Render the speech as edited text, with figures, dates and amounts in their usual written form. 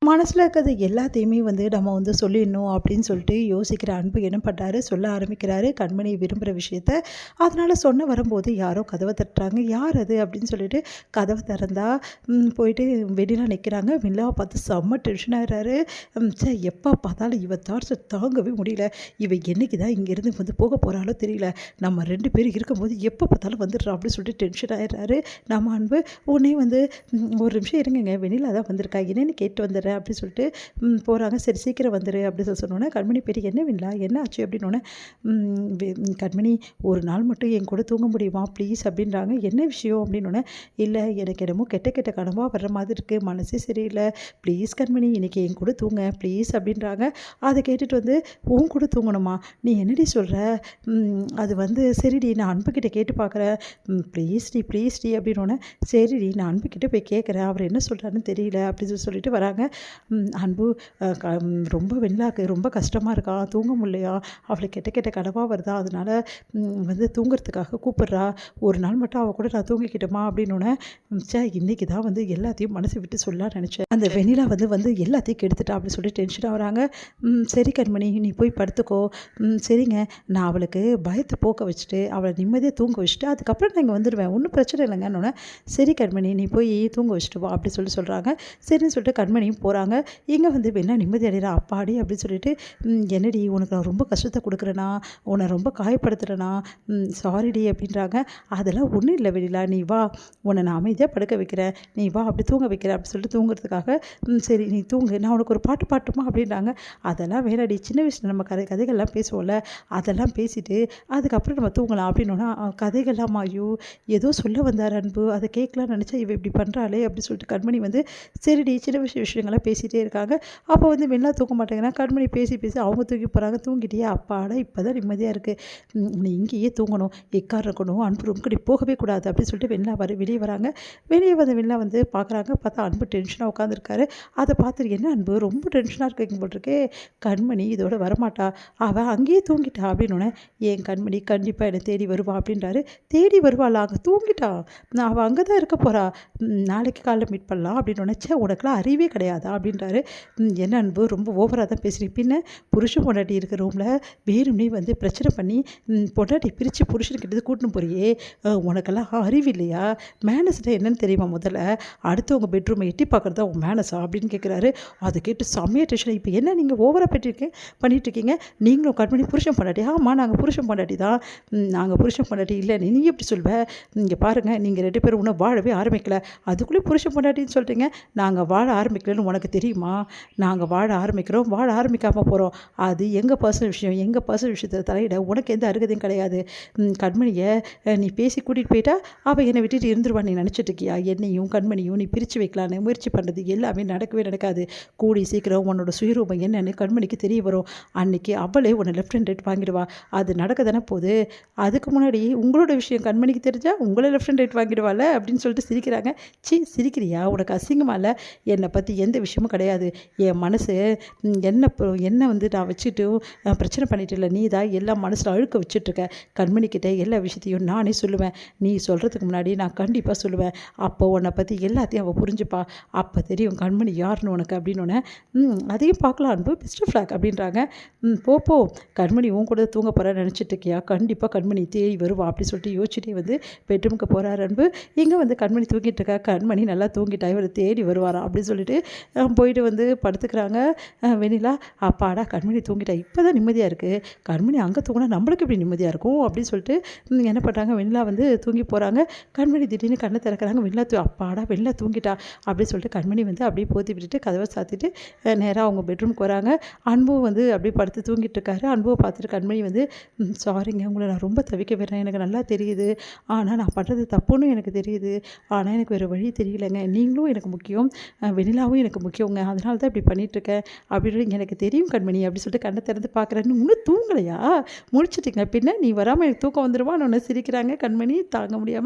மனசில் இருக்கிறது எல்லாத்தையுமே நம்ம சொல்லிடணும் அப்படின்னு சொல்லிட்டு யோசிக்கிற அன்பு என்ன பண்ணுறாரு, சொல்ல ஆரம்பிக்கிறாரு கண்மணி விரும்புகிற விஷயத்த. அதனால் சொன்ன வரும்போது யாரோ கதவை தட்டுறாங்க. யார் அது அப்படின்னு சொல்லிட்டு கதவை திறந்தா போயிட்டு வெளியில் நிற்கிறாங்க. வெண்ணிலாவை பார்த்து செம்ம டென்ஷன் ஆகிறாரு. சே, எப்போ பார்த்தாலும் இவ டார்ச்சர் தாங்கவே முடியல. இவ என்னைக்கு தான் இங்கேருந்து போக போகிறாலோ தெரியல. நம்ம 2 பேரும் இருக்கும்போது எப்போ பார்த்தாலும் வந்துடுறா அப்படின்னு சொல்லிட்டு டென்ஷன் ஆகிடுறாரு நம்ம அன்பு. உடனே ஒரு நிமிஷம் இருங்கங்க, வெண்ணிலா தான் வந்திருக்கா, என்னென்னு கேட்டு வந்துடுறேன் அப்படின்னு சொல்லிட்டு போகிறாங்க. சரி சீக்கிரம் வந்துரு அப்படின்னு சொன்னோன்னே கண்மணி பேர் என்ன வெண்ணிலா என்ன ஆச்சு அப்படின்னோடனே கண்மணி ஒரு நாள் மட்டும் என் கூட தூங்க முடியுமா ப்ளீஸ் அப்படின்றாங்க. என்ன விஷயம் அப்படின்னோடனே இல்லை எனக்கு என்னமோ கெட்ட கெட்ட கனவாக வர்ற மாதிரி இருக்குது, மனசே சரியில்லை, ப்ளீஸ் கண்மணி இன்றைக்கி என் கூட தூங்க ப்ளீஸ் அப்படின்றாங்க. அதை கேட்டுட்டு உன் கூட தூங்கணுமா, நீ என்னடி சொல்கிற, அது சரிடி நான் அன்புக்கிட்ட கேட்டு பார்க்குறேன், ப்ளீஸ் டி அப்படின்னோடனே சரிடி நான் அன்புக்கிட்ட போய் கேட்குறேன், அவர் என்ன சொல்கிறாருன்னு தெரியல அப்படின்னு சொல்லிட்டு வராங்க. அன்பு ரொம்ப வெண்ணிலாவுக்கு ரொம்ப கஷ்டமாக இருக்கா, தூங்க முடியலையா, அவளுக்கு கெட்ட கெட்ட கனவாக வருதா, அதனால் தூங்குறதுக்காக கூப்பிட்றா, ஒரு நாள் மட்டும் அவள் கூட நான் தூங்கிக்கிட்டோமா அப்படின்னோடனே இன்றைக்கி தான் எல்லாத்தையும் மனசை விட்டு சொல்ல நினச்சேன், அந்த வெண்ணிலா எல்லாத்தையும் கெடுத்துட்டா அப்படின்னு சொல்லிட்டு டென்ஷனாக வராங்க. சரி கண்மணி நீ போய் படுத்துக்கோ, சரிங்க நான் அவளுக்கு பயத்தை போக்க வச்சுட்டு அவளை நிம்மதியாக தூங்க வச்சுட்டு அதுக்கப்புறம் நான் இங்கே வந்துடுவேன், ஒன்றும் பிரச்சனை இல்லைங்கன்னொன்னே சரி கண்மணி நீ போய் தூங்க வச்சுட்டு வா அப்படி சொல்கிறாங்க. சரின்னு சொல்லிட்டு கண்மணியும் போகிறாங்க. இங்கே வேணா நிம்மதி அடைகிறா அப்பாடி அப்படின்னு சொல்லிட்டு என்னடி உனக்கு நான் ரொம்ப கஷ்டத்தை கொடுக்குறேனா, உன்னை ரொம்ப காயப்படுத்துகிறேனா, சாரிடி அப்படின்றாங்க. அதெல்லாம் ஒன்றும் இல்லை வெளியில, நீ வா உன்னை நான் அமைதியாக படுக்க வைக்கிறேன், நீ வா அப்படி தூங்க வைக்கிறேன் அப்படி சொல்லிட்டு தூங்குறதுக்காக சரி நீ தூங்கு, நான் உனக்கு ஒரு பாட்டு பாட்டுமா அப்படின்றாங்க. அதெல்லாம் வேணாடி, சின்ன வயசில் நம்ம கதைகள்லாம் பேசுவோம்ல, அதெல்லாம் பேசிட்டு அதுக்கப்புறம் நம்ம தூங்கலாம் அப்படின்னோன்னா கதைகள்லாம் ஐயோ ஏதோ சொல்ல வந்தார் அன்பு, அதை கேட்கலான்னு நினச்சா இவ இப்படி பண்ணுறாளே அப்படின்னு சொல்லிட்டு கண்மணி சரிடி சின்ன விஷயங்கள்லாம் பேசிகிட்டே இருக்காங்க. அப்போ வெண்ணிலா தூக்க மாட்டேங்கிறா. கண்மணி பேசி அவங்க தூக்கி போகிறாங்க. தூங்கிட்டியே அப்பாடா இப்போ தான் நிம்மதியாக இருக்குது, நீ இங்கேயே தூங்கணும், எக்கார் இருக்கணும், அன்பு ரூமுக்கு நீ போகவே கூடாது அப்படின்னு சொல்லிட்டு வெண்ணிலா வெளியே வராங்க. வெளியே வெண்ணிலா பார்க்குறாங்க. பார்த்தா அன்பு டென்ஷனாக உட்காந்துருக்காரு. அதை பார்த்துட்டு என்ன அன்பு ரொம்ப டென்ஷனாக இருக்கீங்க போட்டிருக்கே, கண்மணி இதோட வரமாட்டா, அவள் அங்கேயே தூங்கிட்டா அப்படின்னோடனே என் கண்மணி கண்டிப்பாக என்னை தேடி வருவா அப்படின்றாரு. தேடி வருவாளா, அங்கே தூங்கிட்டா, அவள் அங்கே தான் இருக்க போகிறா, நாளைக்கு காலைல மீட் பண்ணலாம் அப்படின்னு நினச்சா உனக்குலாம் அறிவே கிடையாதா அப்படின்றாரு. என்ன அன்பு ரொம்ப ஓவராக தான் பேசுகிறீங்க, பின்ன புருஷன் பொண்டாட்டி இருக்கிற ரூமில் வேணும்னே பிரச்சனை பண்ணி பொண்டாட்டி பிரித்து புருஷனுக்கிட்ட கூட்டின்னு போறியே, உனக்கெல்லாம் அறிவு இல்லையா, மேனஸ்னால் என்னன்னு தெரியுமா, முதல்ல அடுத்தவங்க பெட்ரூமை எட்டி பார்க்குறது தான் உன் மேனஸா அப்படின்னு கேட்குறாரு. அதை கேட்டு செம்மையாக டென்ஷன். இப்போ என்ன நீங்கள் ஓவராக பண்ணிகிட்ருக்கீங்க, நீங்களும் கட் பண்ணி புருஷன் பொண்டாட்டி, ஆமாம் நாங்கள் புருஷன் பொண்டாட்டி தான், நாங்கள் புருஷன் பொண்டாட்டி இல்லை நீ எப்படி சொல்வ, இங்கே பாருங்கள் நீங்கள் 2 பேரும் இன்னும் வாழவே ஆரம்பிக்கல, அதுக்குள்ளே புருஷன் பொண்டாட்டின்னு சொல்கிறீங்க, நாங்கள் வாழ ஆரம்பிக்கலன்னு உனக்கு தெரியுமா, நாங்கள் வாழ ஆரம்பிக்கிறோம், வாழ ஆரம்பிக்காமல் போகிறோம், அது எங்கள் பர்சனல் விஷயம், எங்கள் பர்சனல் விஷயத்தில் தலையிட உனக்கு எந்த அருகதையும் கிடையாது. கண்மணியை நீ பேசி கூட்டிகிட்டு போயிட்டா அவள் என்னை விட்டுட்டு இருந்துருவான்னு நீ நினச்சிட்டு இருக்கியா, என்னையும் கண்மணியும் நீ பிரித்து வைக்கலான்னு முயற்சி பண்ணுறது எல்லாமே நடக்கவே நடக்காது. கூடி சீக்கிரம் உன்னோட சுயரூபம் என்னன்னு கண்மணிக்கு தெரிய வரும், அன்றைக்கி அவளே உன்னை லெஃப்ட் அண்ட் ரைட் வாங்கிடுவா, அது நடக்க தானே போகுது, அதுக்கு முன்னாடி உங்களோட விஷயம் கண்மணிக்கு தெரிஞ்சால் உங்களை லெஃப்ட் அண்ட் ரைட் வாங்கிடுவாள் அப்படின்னு சொல்லிட்டு சிரிக்கிறாங்க. சிரிக்கிறியா, உனக்கு அசிங்கமாக இல்லை, என்னை பற்றி எந்த விஷயமும் கிடையாது, என் மனசு என்ன நான் வச்சுட்டு பிரச்சனை பண்ணிட்டு இல்லை, நீ தான் எல்லாம் மனசில் அழுக்க வச்சுட்ருக்க, கண்மணிக்கிட்ட எல்லா விஷயத்தையும் நானே சொல்லுவேன், நீ சொல்கிறதுக்கு முன்னாடி நான் கண்டிப்பாக சொல்லுவேன், அப்போ உன்னை பற்றி எல்லாத்தையும் அவள் புரிஞ்சுப்பா, அப்போ தெரியும் கண்மணி யாருன்னு உனக்கு அப்படின்னோடனே அதையும் பார்க்கலாம் அன்பு மிஸ்டர் ஃப்ளாக் அப்படின்றாங்க. போ கண்மணி உன் கூட தூங்க போகிறேன்னு நினச்சிட்டு இருக்கியா, கண்டிப்பாக கண்மணி தேடி வருவா அப்படி சொல்லிட்டு யோசிச்சுட்டே பெட்ரூமுக்கு போகிறார் அன்பு. இங்கே கண்மணி தூங்கிட்டு இருக்கா, கண்மணி நல்லா தூங்கிட்டா, இவர் தேடி வருவாராம் அப்படின்னு சொல்லிட்டு போயிட்டு படுத்துக்கிறாங்க. வெண்ணிலா அப்பாடா கண்மணி தூங்கிட்டா, இப்போ தான் நிம்மதியாக இருக்குது, கண்மணி அங்கே தூங்கினா நம்மளுக்கு இப்படி நிம்மதியாக இருக்கும் அப்படின்னு சொல்லிட்டு என்ன பண்ணுறாங்க, வெண்ணிலா தூங்கி போகிறாங்க. கண்மணி திடீர்னு கண்ணை திறக்கிறாங்க. அப்பாடா வெண்ணிலா தூங்கிட்டா அப்படின்னு சொல்லிட்டு கண்மணி அப்படியே போத்தி விட்டுட்டு கதவை சாத்திட்டு நேராக அவங்க பெட்ரூமுக்கு வராங்க. அன்பும் அப்படியே படுத்து தூங்கிட்டு இருக்காரு. அன்புவை பார்த்துட்டு கண்மணி சாரிங்க உங்களை நான் ரொம்ப தவிக்க விடுறேன், எனக்கு நல்லா தெரியுது, ஆனால் நான் பண்ணுறது தப்புன்னு எனக்கு தெரியுது, ஆனால் எனக்கு வேறு வழி தெரியலைங்க, நீங்களும் எனக்கு முக்கியம், வெண்ணிலாவும் எனக்கு முக்கியங்க, அதனால தான் இப்படி பண்ணிகிட்ருக்கேன் அப்படின்னு எனக்கு தெரியும் கண்மணி அப்படி சொல்லிட்டு கண்ணை திறந்து பார்க்குறேன்னு, இன்னும் தூங்கலையா, முடிச்சிட்டிங்க, பின்ன நீ வராமல் எனக்கு தூக்கம் வந்துடுவான்னு ஒன்று சிரிக்கிறாங்க. கண்மணி தாங்க முடியாமல்